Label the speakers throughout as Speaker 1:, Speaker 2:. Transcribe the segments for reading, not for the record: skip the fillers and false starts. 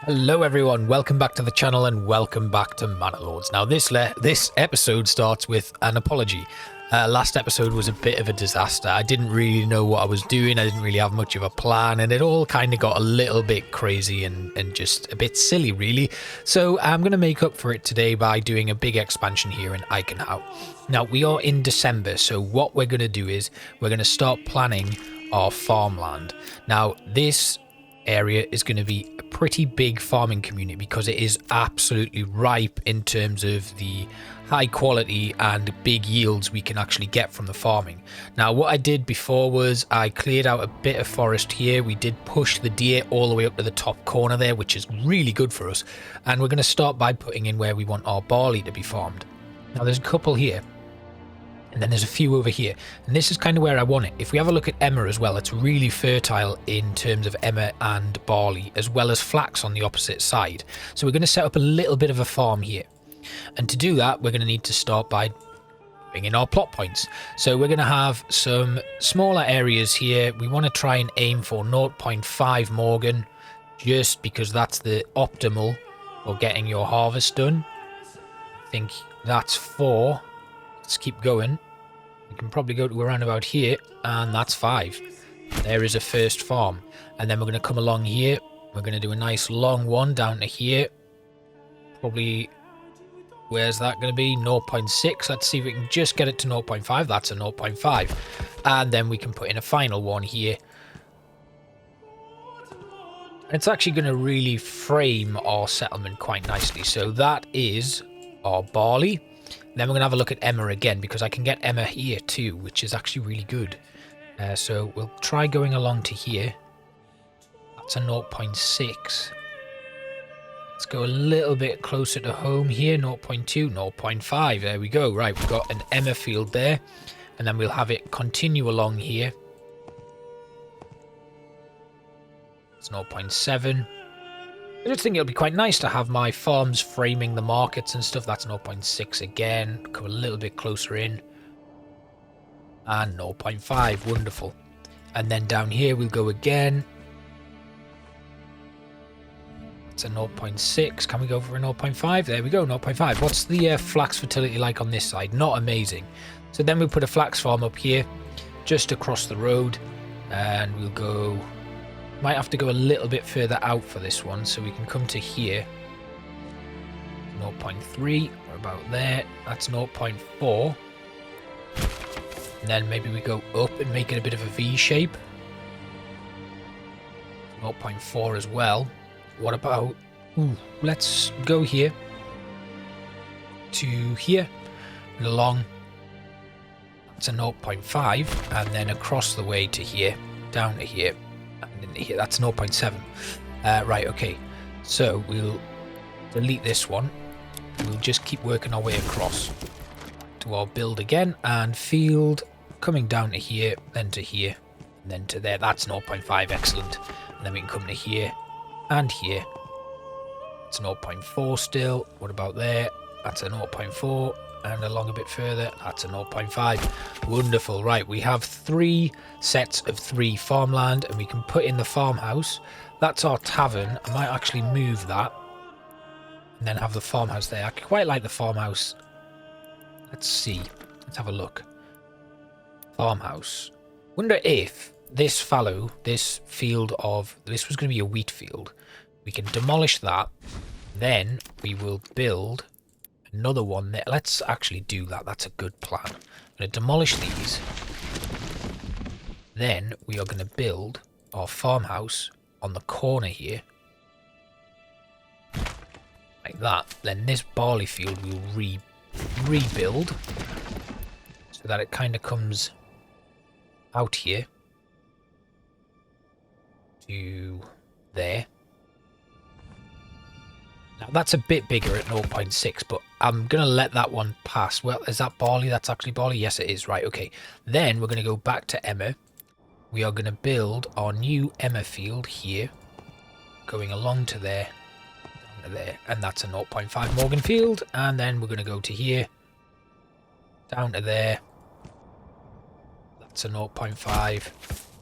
Speaker 1: Hello everyone, welcome back to the channel and welcome back to Manor Lords. Now this episode starts with an apology. Last episode was a bit of a disaster. I didn't really know what I was doing, I didn't really have much of a plan, and it all kind of got a little bit crazy and just a bit silly really. So I'm going to make up for it today by doing a big expansion here in Eichenhau. Now we are in December, so what we're going to do is we're going to start planning our farmland. Now this area is going to be a pretty big farming community because it is absolutely ripe in terms of the high quality and big yields we can actually get from the farming. Now what I did before was I cleared out a bit of forest here. We did push the deer all the way up to the top corner there, which is really good for us, and we're going to start by putting in where we want our barley to be farmed. Now there's a couple here, and then there's a few over here, and this is kind of where I want it. If we have a look at emmer as well, it's really fertile in terms of emmer and barley, as well as flax on the opposite side. So we're going to set up a little bit of a farm here, and to do that we're going to need to start by putting in our plot points. So we're going to have some smaller areas here. We want to try and aim for 0.5 Morgan, just because that's the optimal for getting your harvest done. I think that's 4. Let's keep going. We can probably go to around about here, and that's 5. There is a first farm, and then we're going to come along here. We're going to do a nice long one down to here. Probably, where's that going to be? 0.6. Let's see if we can just get it to 0.5. That's a 0.5, and then we can put in a final one here. It's actually going to really frame our settlement quite nicely. So that is our barley. Then we're going to have a look at emmer again, because I can get emmer here too, which is actually really good. So we'll try going along to here. That's a 0.6. Let's go a little bit closer to home here. 0.2, 0.5. There we go. Right, we've got an emmer field there. And then we'll have it continue along here. It's 0.7. I just think it'll be quite nice to have my farms framing the markets and stuff. That's 0.6 again. Come a little bit closer in. And 0.5. Wonderful. And then down here we'll go again. It's a 0.6. Can we go for a 0.5? There we go, 0.5. What's the flax fertility like on this side? Not amazing. So then we'll put a flax farm up here, just across the road. And we'll go... Might have to go a little bit further out for this one, so we can come to here. 0.3, or about there. That's 0.4. And then maybe we go up and make it a bit of a V shape. 0.4 as well. What about... let's go here. To here. And along. That's a 0.5. And then across the way to here. Down to here. Here, that's 0.7. Right, okay. So we'll delete this one. We'll just keep working our way across to our build again, and field coming down to here, then to here, and then to there. That's 0.5. Excellent. And then we can come to here and here. It's 0.4 still. What about there? That's a 0.4. And along a bit further, that's a 0.5. Wonderful. Right, we have 3 sets of 3 farmland, and we can put in the farmhouse. That's our tavern. I might actually move that and then have the farmhouse there. I quite like the farmhouse. Let's see. Let's have a look. Farmhouse. Wonder if this fallow, this field of... This was going to be a wheat field. We can demolish that. Then we will build... another one there. Let's actually do that. That's a good plan. I'm going to demolish these. Then we are going to build our farmhouse on the corner here. Like that. Then this barley field we'll rebuild. So that it kind of comes out here. To there. Now that's a bit bigger at 0.6, but I'm going to let that one pass. Well, is that barley? That's actually barley? Yes, it is. Right, okay. Then we're going to go back to emmer. We are going to build our new emmer field here. Going along to there. Down to there. And that's a 0.5 Morgan field. And then we're going to go to here. Down to there. That's a 0.5.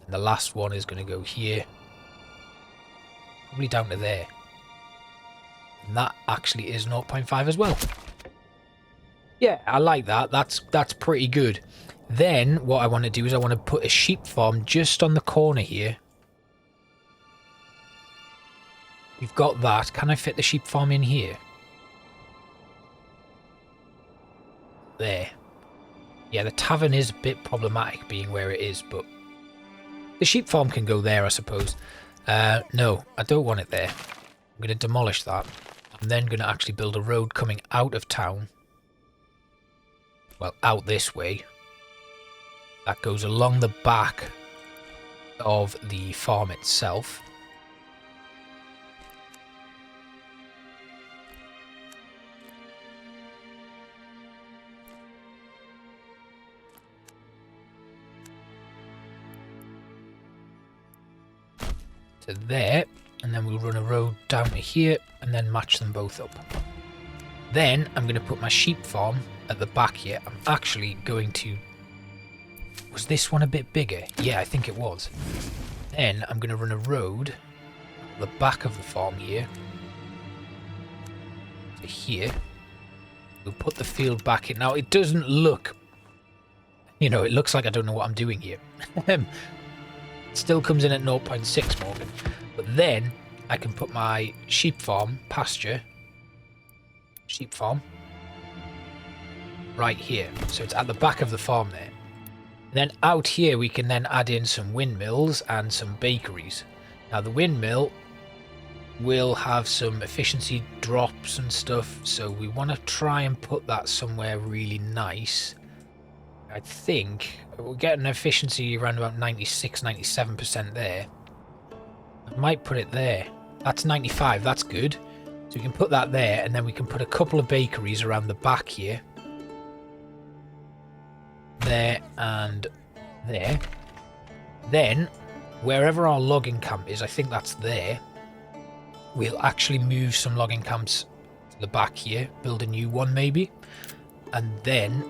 Speaker 1: And the last one is going to go here. Probably down to there. And that actually is 0.5 as well. Yeah, I like that. That's pretty good. Then what I want to do is I want to put a sheep farm just on the corner here. We've got that. Can I fit the sheep farm in here? There. Yeah, the tavern is a bit problematic being where it is, but the sheep farm can go there, I suppose. No, I don't want it there. I'm going to demolish that. I'm then going to actually build a road coming out of town. Well, out this way. That goes along the back of the farm itself. To there, and then we'll run a road down to here and then match them both up. Then I'm going to put my sheep farm at the back here. I'm actually going to... Was this one a bit bigger? Yeah, I think it was. Then I'm going to run a road at the back of the farm here to here. We'll put the field back in. Now, it doesn't look... You know, it looks like I don't know what I'm doing here. Still comes in at 0.6 Morgan. But then I can put my sheep farm, pasture, sheep farm, right here. So it's at the back of the farm there. And then out here we can then add in some windmills and some bakeries. Now the windmill will have some efficiency drops and stuff. So we want to try and put that somewhere really nice. I think we'll get an efficiency around about 96-97% there. I might put it there. That's 95, that's good. So we can put that there, and then we can put a couple of bakeries around the back here. There and there. Then, wherever our logging camp is, I think that's there. We'll actually move some logging camps to the back here, build a new one maybe. And then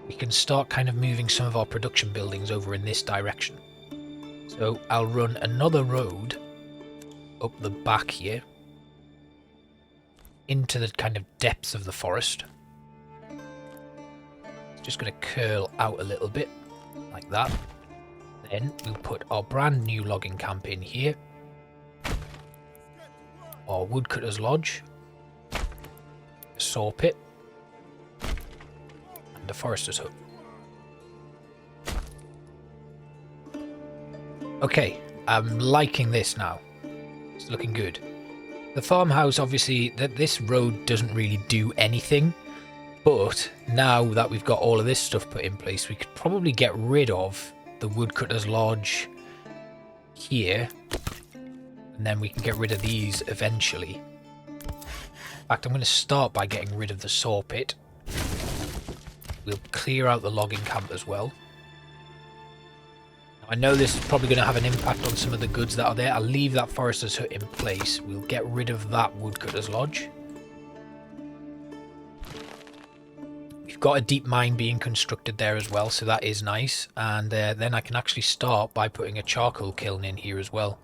Speaker 1: we can start kind of moving some of our production buildings over in this direction. So I'll run another road up the back here into the kind of depths of the forest. It's just going to curl out a little bit like that. Then we'll put our brand new logging camp in here. Our woodcutter's lodge, a saw pit, and a forester's hut. Okay, I'm liking this now. It's looking good. The farmhouse, obviously, this road doesn't really do anything. But now that we've got all of this stuff put in place, we could probably get rid of the woodcutter's lodge here. And then we can get rid of these eventually. In fact, I'm going to start by getting rid of the saw pit. We'll clear out the logging camp as well. I know this is probably going to have an impact on some of the goods that are there. I'll leave that forester's hut in place. We'll get rid of that woodcutter's lodge. We've got a deep mine being constructed there as well, so that is nice. And then I can actually start by putting a charcoal kiln in here as well.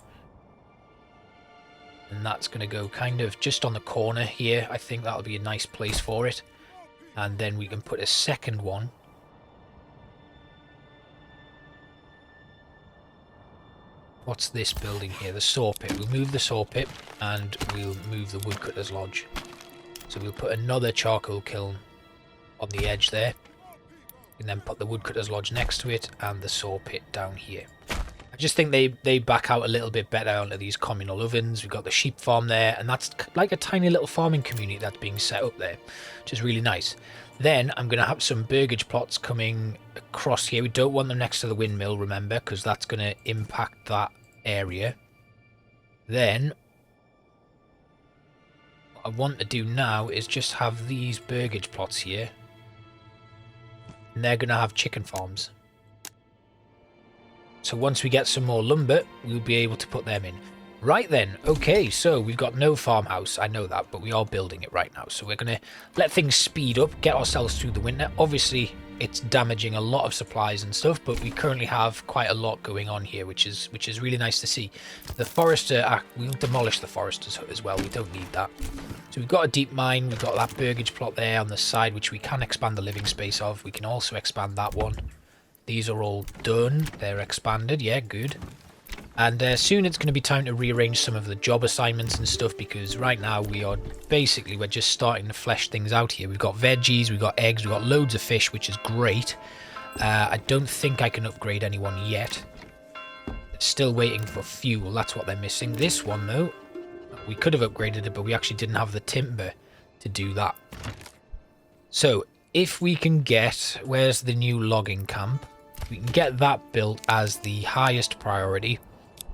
Speaker 1: And that's going to go kind of just on the corner here. I think that'll be a nice place for it. And then we can put a second one. What's this building here? The saw pit. We'll move the saw pit and we'll move the woodcutter's lodge. So we'll put another charcoal kiln on the edge there. And then put the woodcutter's lodge next to it and the saw pit down here. I just think they back out a little bit better onto these communal ovens. We've got the sheep farm there, and that's like a tiny little farming community that's being set up there, which is really nice. Then I'm going to have some burgage plots coming across here. We don't want them next to the windmill, remember, because that's going to impact that area. Then what I want to do now is just have these burgage plots here, and they're going to have chicken farms. So once we get some more lumber, we'll be able to put them in. Right then, okay, so we've got no farmhouse, I know that, but we are building it right now. So we're going to let things speed up, get ourselves through the winter. Obviously, it's damaging a lot of supplies and stuff, but we currently have quite a lot going on here, which is really nice to see. The forester, we'll demolish the forester's hut as well. We don't need that. So we've got a deep mine. We've got that burgage plot there on the side, which we can expand the living space of. We can also expand that one. These are all done. They're expanded. Yeah, good. And soon it's going to be time to rearrange some of the job assignments and stuff, because right now we're just starting to flesh things out here. We've got veggies, we've got eggs, we've got loads of fish, which is great. I don't think I can upgrade anyone yet. Still waiting for fuel. That's what they're missing. This one, though, we could have upgraded it, but we actually didn't have the timber to do that. So if we can get... Where's the new logging camp? We can get that built as the highest priority.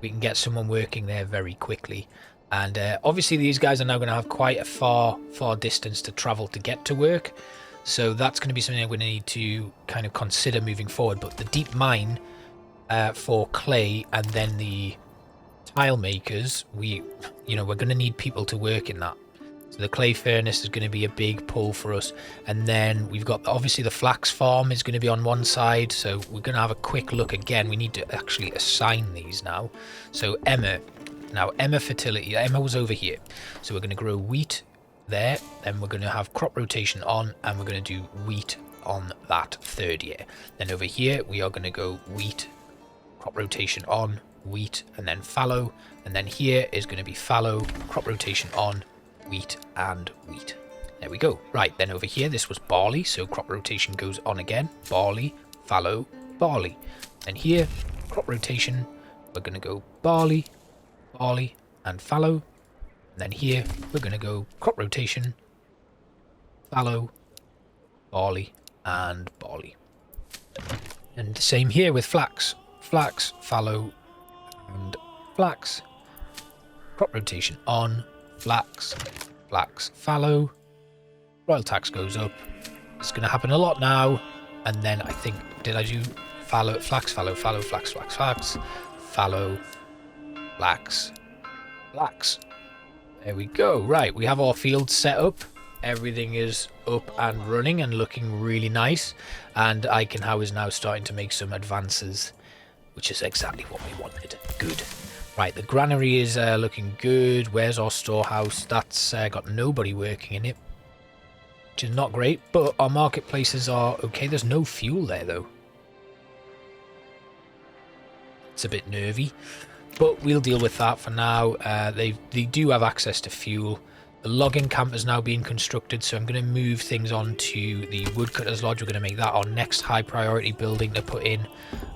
Speaker 1: We can get someone working there very quickly. And obviously these guys are now going to have quite a far distance to travel to get to work. So that's going to be something I'm going to need to kind of consider moving forward. But the deep mine for clay and then the tile makers, we're going to need people to work in that. So the clay furnace is going to be a big pull for us. And then we've got, obviously, the flax farm is going to be on one side. So we're going to have a quick look again. We need to actually assign these now. So Emma. Now, Emma fertility. Emma was over here. So we're going to grow wheat there. Then we're going to have crop rotation on. And we're going to do wheat on that third year. Then over here, we are going to go wheat, crop rotation on, wheat, and then fallow. And then here is going to be fallow, crop rotation on, wheat and wheat. There we go. Right, then over here this was barley, so crop rotation goes on again. Barley, fallow, barley. And here, crop rotation, we're going to go barley, barley and fallow. And then here we're going to go crop rotation, fallow, barley and barley. And the same here with flax. Flax, fallow and flax. Crop rotation on, flax, flax, fallow. Royal tax goes up. It's going to happen a lot now. And then I think, did I do fallow, flax, fallow, fallow, flax, flax, flax, fallow, flax, flax. There we go. Right, we have our field set up. Everything is up and running and looking really nice. And Eichenhau is now starting to make some advances, which is exactly what we wanted. Good. Right, the granary is looking good. Where's our storehouse? That's got nobody working in it, which is not great, but our marketplaces are okay. There's no fuel there, though. It's a bit nervy, but we'll deal with that for now. They do have access to fuel. The logging camp is now being constructed, so I'm going to move things on to the woodcutter's lodge. We're going to make that our next high priority building to put in.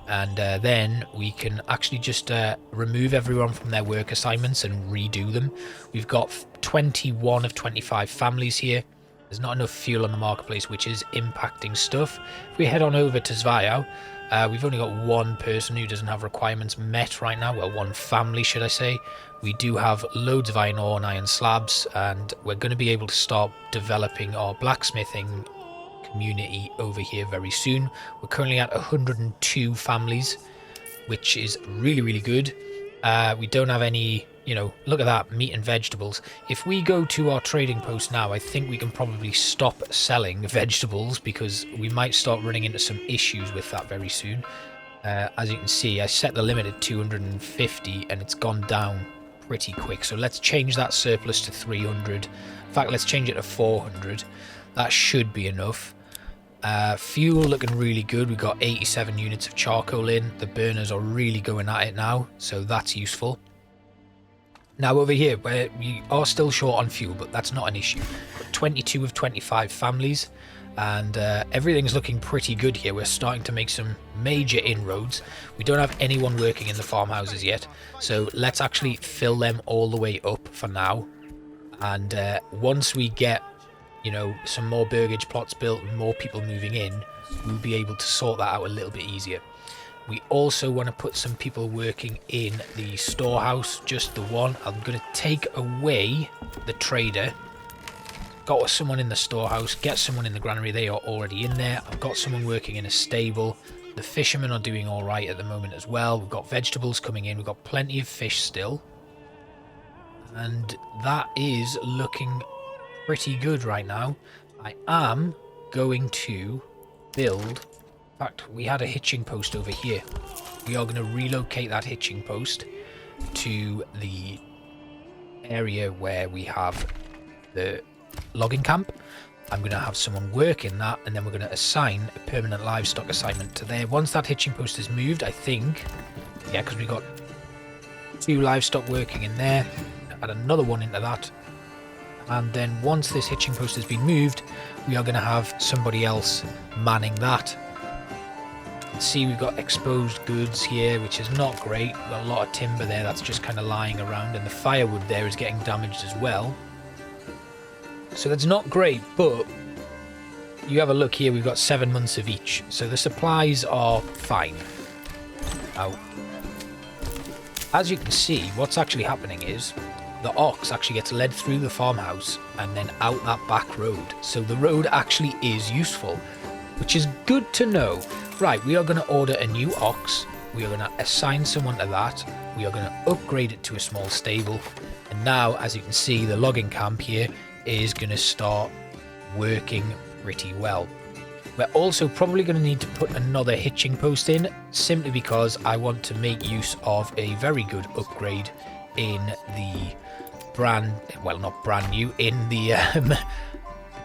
Speaker 1: And then we can actually just remove everyone from their work assignments and redo them. We've got 21 of 25 families here. There's not enough fuel on the marketplace, which is impacting stuff. If we head on over to Zvayau, we've only got one person who doesn't have requirements met right now. Well, one family, should I say. We do have loads of iron ore and iron slabs, and we're going to be able to start developing our blacksmithing community over here very soon. We're currently at 102 families, which is really, really good. We don't have any, look at that, meat and vegetables. If we go to our trading post now, I think we can probably stop selling vegetables, because we might start running into some issues with that very soon. As you can see, I set the limit at 250 and it's gone down pretty quick. So let's change that surplus to 300. In fact, let's change it to 400. That should be enough. Fuel looking really good. We've got 87 units of charcoal in. The burners are really going at it now, so that's useful. Now over here, where we are still short on fuel, but that's not an issue. Got 22 of 25 families, and everything's looking pretty good here. We're starting to make some major inroads. We don't have anyone working in the farmhouses yet, so let's actually fill them all the way up for now. And once we get some more burgage plots built and more people moving in, we'll be able to sort that out a little bit easier. We also want to put some people working in the storehouse, just the one. I'm going to take away the trader. Got someone in the storehouse, get someone in the granary. They are already in there. I've got someone working in a stable. The fishermen are doing all right at the moment as well. We've got vegetables coming in. We've got plenty of fish still. And that is looking pretty good right now. I am going to build... In fact, we had a hitching post over here. We are going to relocate that hitching post to the area where we have the logging camp. I'm going to have someone work in that, and then we're going to assign a permanent livestock assignment to there. Once that hitching post is moved, I think... Yeah, because we got 2 livestock working in there. Add another one into that. And then once this hitching post has been moved, we are going to have somebody else manning that. See, we've got exposed goods here, which is not great. We've got a lot of timber there that's just kind of lying around, and the firewood there is getting damaged as well. So that's not great, but you have a look here, we've got 7 months of each. So the supplies are fine. Now, as you can see, what's actually happening is the ox actually gets led through the farmhouse and then out that back road. So the road actually is useful, which is good to know. Right, we are going to order a new ox. We are going to assign someone to that. We are going to upgrade it to a small stable. And now, as you can see, the logging camp here is going to start working pretty well. We're also probably going to need to put another hitching post in, simply because I want to make use of a very good upgrade in the not brand new, in the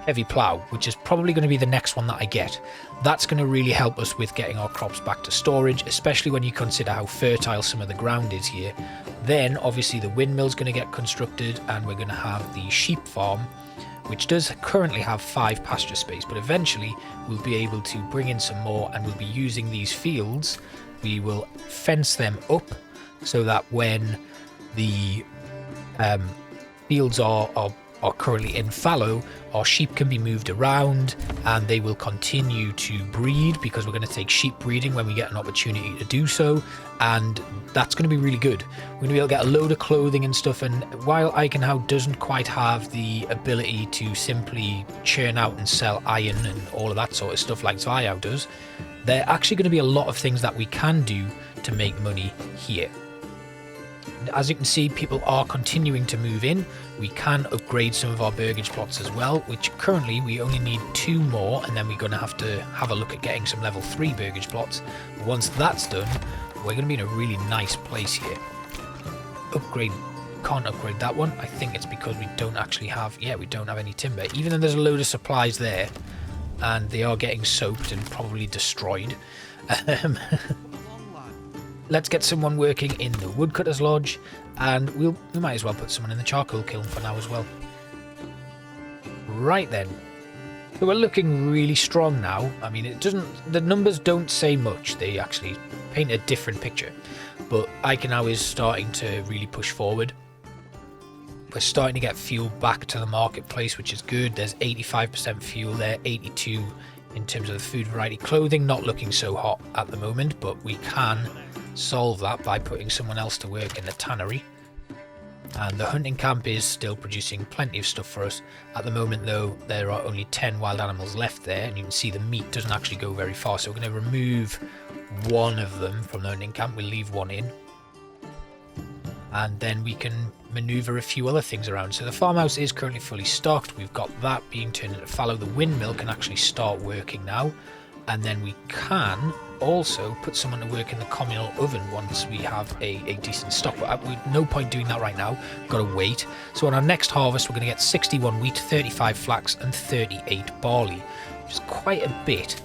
Speaker 1: heavy plough, which is probably going to be the next one that I get. That's going to really help us with getting our crops back to storage, especially when you consider how fertile some of the ground is here. Then obviously the windmill's going to get constructed, and we're going to have the sheep farm, which does currently have 5 pasture space, but eventually we'll be able to bring in some more, and we'll be using these fields. We will fence them up so that when the fields are currently in fallow, our sheep can be moved around and they will continue to breed, because we're going to take sheep breeding when we get an opportunity to do so, and that's going to be really good. We're going to be able to get a load of clothing and stuff, and while Eichenhau doesn't quite have the ability to simply churn out and sell iron and all of that sort of stuff like Zweihau does, there are actually going to be a lot of things that we can do to make money here. As you can see, people are continuing to move in. We can upgrade some of our burgage plots as well, which currently we only need 2 more, and then we're going to have a look at getting some level 3 burgage plots. Once that's done, we're going to be in a really nice place here. Can't upgrade that one. I think it's because we don't actually have, we don't have any timber, even though there's a load of supplies there, and they are getting soaked and probably destroyed. Let's get someone working in the woodcutter's lodge, and we might as well put someone in the charcoal kiln for now as well. Right then, so we're looking really strong now. I mean, the numbers don't say much, they actually paint a different picture, but Eichenhau is starting to really push forward. We're starting to get fuel back to the marketplace, which is good. There's 85% fuel there, 82 in terms of the food variety. Clothing not looking so hot at the moment, but we can solve that by putting someone else to work in the tannery. And the hunting camp is still producing plenty of stuff for us. At the moment though, there are only 10 wild animals left there, and you can see the meat doesn't actually go very far, so we're going to remove one of them from the hunting camp. We'll leave one in, and then we can maneuver a few other things around. So the farmhouse is currently fully stocked. We've got that being turned into fallow. The windmill can actually start working now, and then we can also put someone to work in the communal oven once we have a decent stock. But no point doing that right now, got to wait. So on our next harvest we're going to get 61 wheat, 35 flax and 38 barley, which is quite a bit.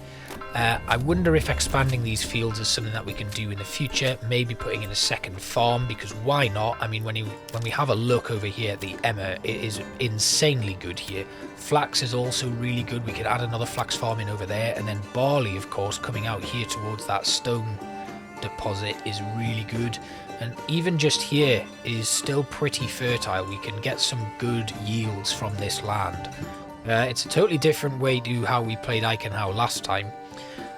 Speaker 1: I wonder if expanding these fields is something that we can do in the future, maybe putting in a second farm, because why not? I mean, when we have a look over here at the Emma, it is insanely good here. Flax is also really good. We can add another flax farm in over there, and then barley, of course, coming out here towards that stone deposit is really good. And even just here is still pretty fertile. We can get some good yields from this land. It's a totally different way to how we played Eichenhau last time,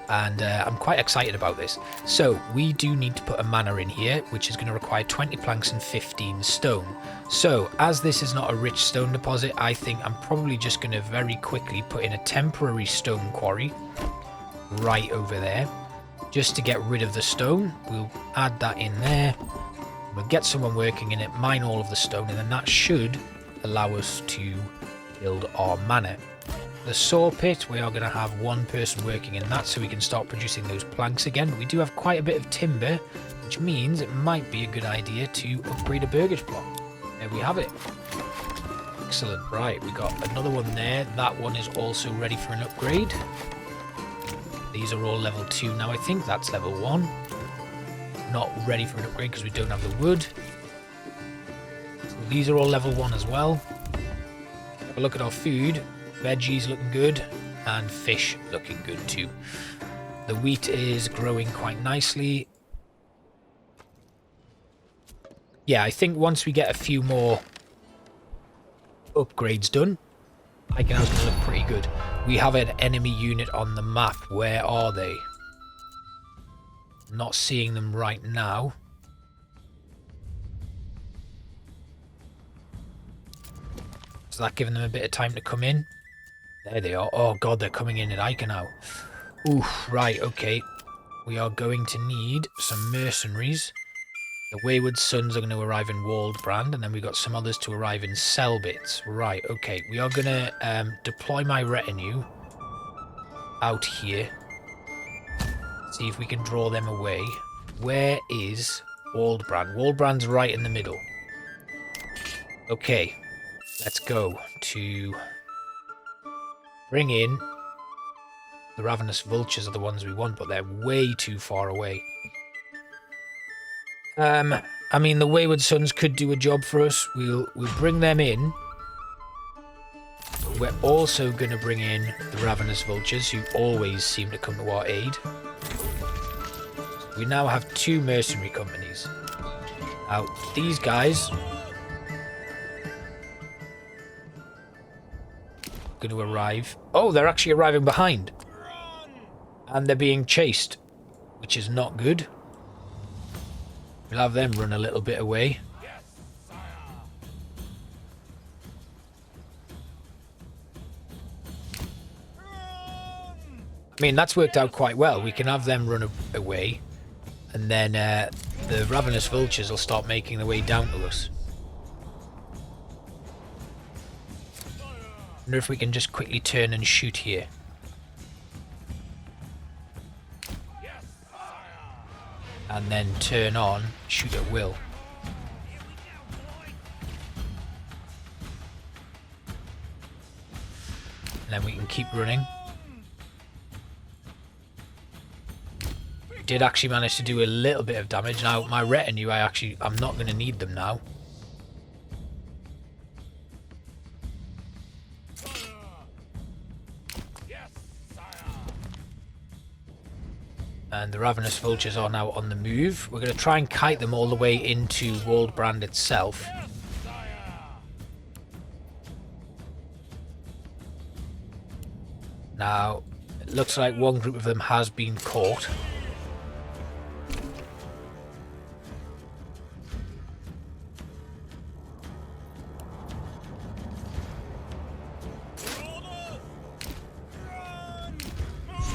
Speaker 1: and I'm quite excited about this. So we do need to put a manor in here, which is going to require 20 planks and 15 stone. So as this is not a rich stone deposit, I think I'm probably just going to very quickly put in a temporary stone quarry right over there, just to get rid of the stone. We'll add that in there. We'll get someone working in it, mine all of the stone, and then that should allow us to build our manor. the saw pit. We are going to have one person working in that so we can start producing those planks again. We do have quite a bit of timber, which means it might be a good idea to upgrade a burgage block. There we have it. Excellent. Right, we got another one there. That one is also ready for an upgrade. These are all level 2 now. I think that's level 1. Not ready for an upgrade because we don't have the wood. So these are all level 1 as well. Have a look at our food. Veggies looking good. And fish looking good too. The wheat is growing quite nicely. Yeah, I think once we get a few more upgrades done, Eichenhau's going to look pretty good. We have an enemy unit on the map. Where are they? Not seeing them right now. Is that giving them a bit of time to come in? There they are. Oh god, they're coming in at Eichenhau. Oof, right, okay. We are going to need some mercenaries. The Wayward Sons are going to arrive in Waldbrand, and then we've got some others to arrive in Selbitz. Right, okay. We are going to deploy my retinue out here. See if we can draw them away. Where is Waldbrand? Waldbrand's right in the middle. Okay, let's go to bring in the Ravenous Vultures are the ones we want, but they're way too far away. I mean, the Wayward Sons could do a job for us. We'll bring them in. We're also going to bring in the Ravenous Vultures, who always seem to come to our aid. We now have 2 mercenary companies. Now, these guys are going to arrive. Oh, they're actually arriving behind. And they're being chased, which is not good. We'll have them run a little bit away. I mean, that's worked out quite well. We can have them run away, and then the Ravenous Vultures will start making their way down to us. Wonder if we can just quickly turn and shoot here. And then turn on, shoot at will. And then we can keep running. Did actually manage to do a little bit of damage. Now my retinue, I'm not going to need them now. And the Ravenous Vultures are now on the move. We're going to try and kite them all the way into Waldbrand itself. Now, it looks like one group of them has been caught.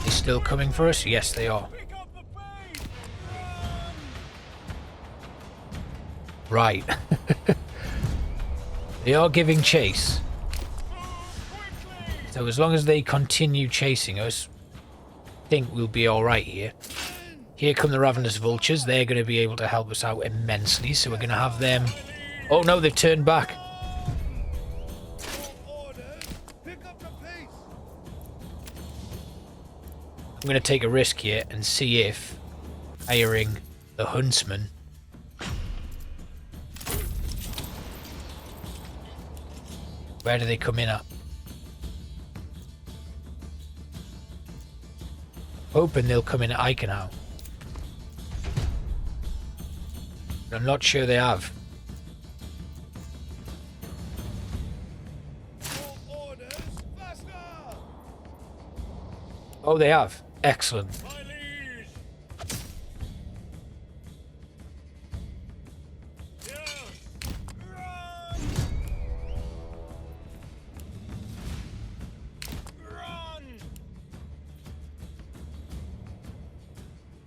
Speaker 1: They're still coming for us? Yes, they are. Right. They are giving chase. So as long as they continue chasing us, I think we'll be alright here. Here come the Ravenous Vultures. They're going to be able to help us out immensely. So we're going to have them... Oh no, they've turned back. I'm going to take a risk here and see if hiring the Huntsman... Where do they come in at? Hoping they'll come in at Eichenhau. But I'm not sure they have. Oh, they have. Excellent.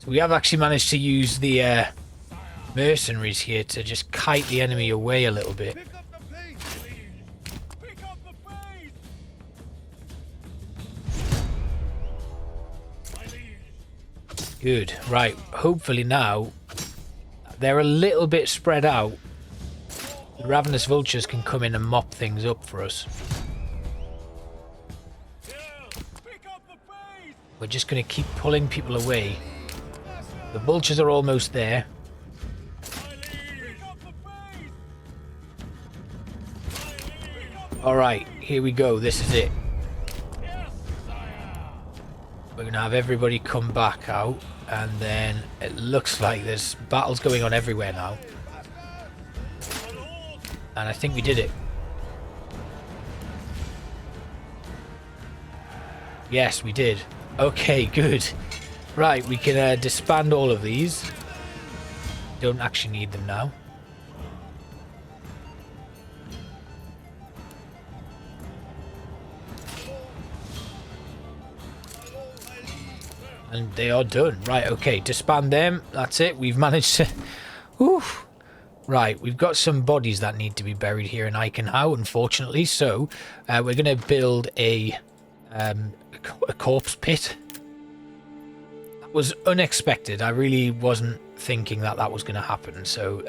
Speaker 1: We have actually managed to use the mercenaries here to just kite the enemy away a little bit. Good. Right. Hopefully now they're a little bit spread out. The ravenous vultures can come in and mop things up for us. We're just going to keep pulling people away. The vultures are almost there. Alright, here we go. This is it. We're going to have everybody come back out. And then it looks like there's battles going on everywhere now. And I think we did it. Yes, we did. Okay, good. Right, we can disband all of these. Don't actually need them now. And they are done. Right, okay, disband them. That's it. We've managed to... Oof. Right, we've got some bodies that need to be buried here in Eichenhau, unfortunately. So, we're going to build a corpse pit. That was unexpected. I really wasn't thinking that that was going to happen. So,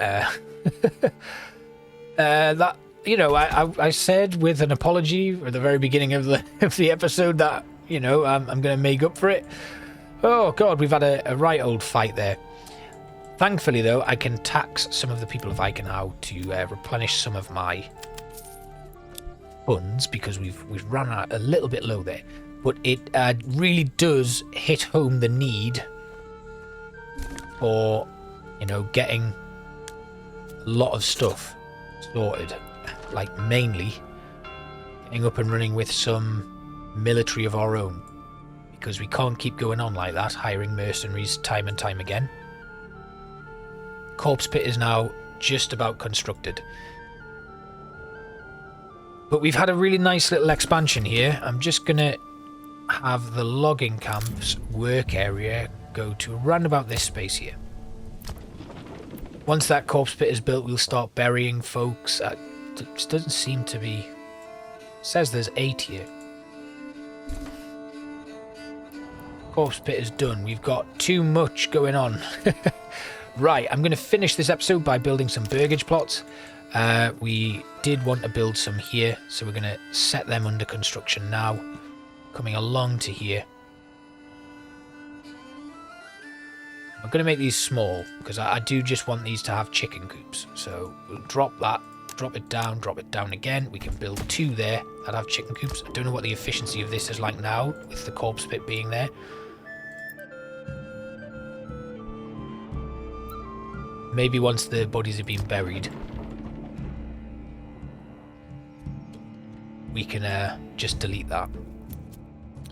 Speaker 1: that... You know, I said with an apology at the very beginning of the episode that, you know, I'm going to make up for it. Oh, God, we've had a right old fight there. Thankfully, though, I can tax some of the people of Eichenhau to replenish some of my funds because we've run out a little bit low there. But it really does hit home the need for, you know, getting a lot of stuff sorted. Like, mainly getting up and running with some military of our own. Because we can't keep going on like that, hiring mercenaries time and time again. Corpse pit is now just about constructed. But we've had a really nice little expansion here. I'm just going to have the logging camp's work area go to around about this space here. Once that corpse pit is built, we'll start burying folks. It doesn't seem to be... It says there's 8 here. Corpse pit is done. We've got too much going on. Right, I'm going to finish this episode by building some burgage plots. We did want to build some here, so we're going to set them under construction now. Coming along to here. I'm going to make these small, because I do just want these to have chicken coops. So we'll drop that, drop it down again. We can build 2 there that have chicken coops. I don't know what the efficiency of this is like now, with the corpse pit being there. Maybe once the bodies have been buried, we can just delete that.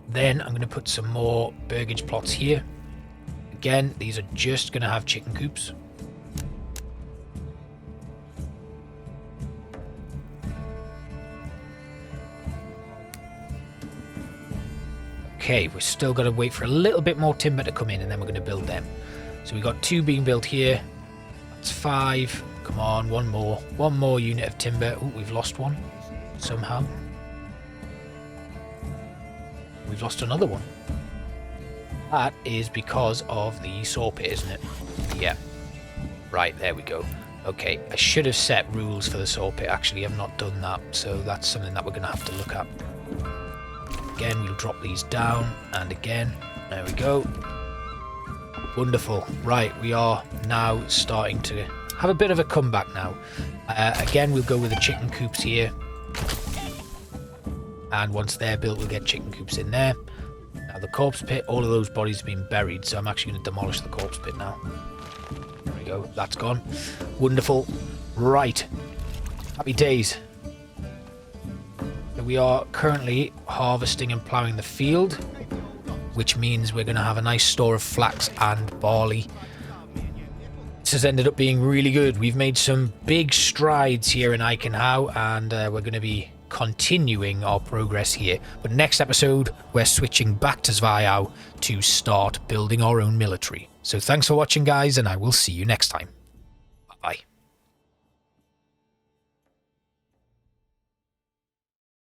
Speaker 1: Then I'm going to put some more burgage plots here. Again, these are just going to have chicken coops. Okay, we're still going to wait for a little bit more timber to come in and then we're going to build them. So we've got 2 being built here. That's 5. Come on, one more. One more unit of timber. Oh, we've lost one somehow. We've lost another one. That is because of the saw pit, isn't it? Yeah. Right, there we go. Okay, I should have set rules for the saw pit. Actually, I've not done that, so that's something that we're going to have to look at. Again, we'll drop these down, and again. There we go. Wonderful. Right, we are now starting to have a bit of a comeback now. Again, we'll go with the chicken coops here. And once they're built, we'll get chicken coops in there. Now the corpse pit, all of those bodies have been buried, so I'm actually going to demolish the corpse pit now. There we go, that's gone. Wonderful. Right. Happy days. So we are currently harvesting and ploughing the field, which means we're going to have a nice store of flax and barley. This has ended up being really good. We've made some big strides here in Eichenhau, and we're going to be continuing our progress here. But next episode, we're switching back to Zweiau to start building our own military. So thanks for watching, guys, and I will see you next time. Bye.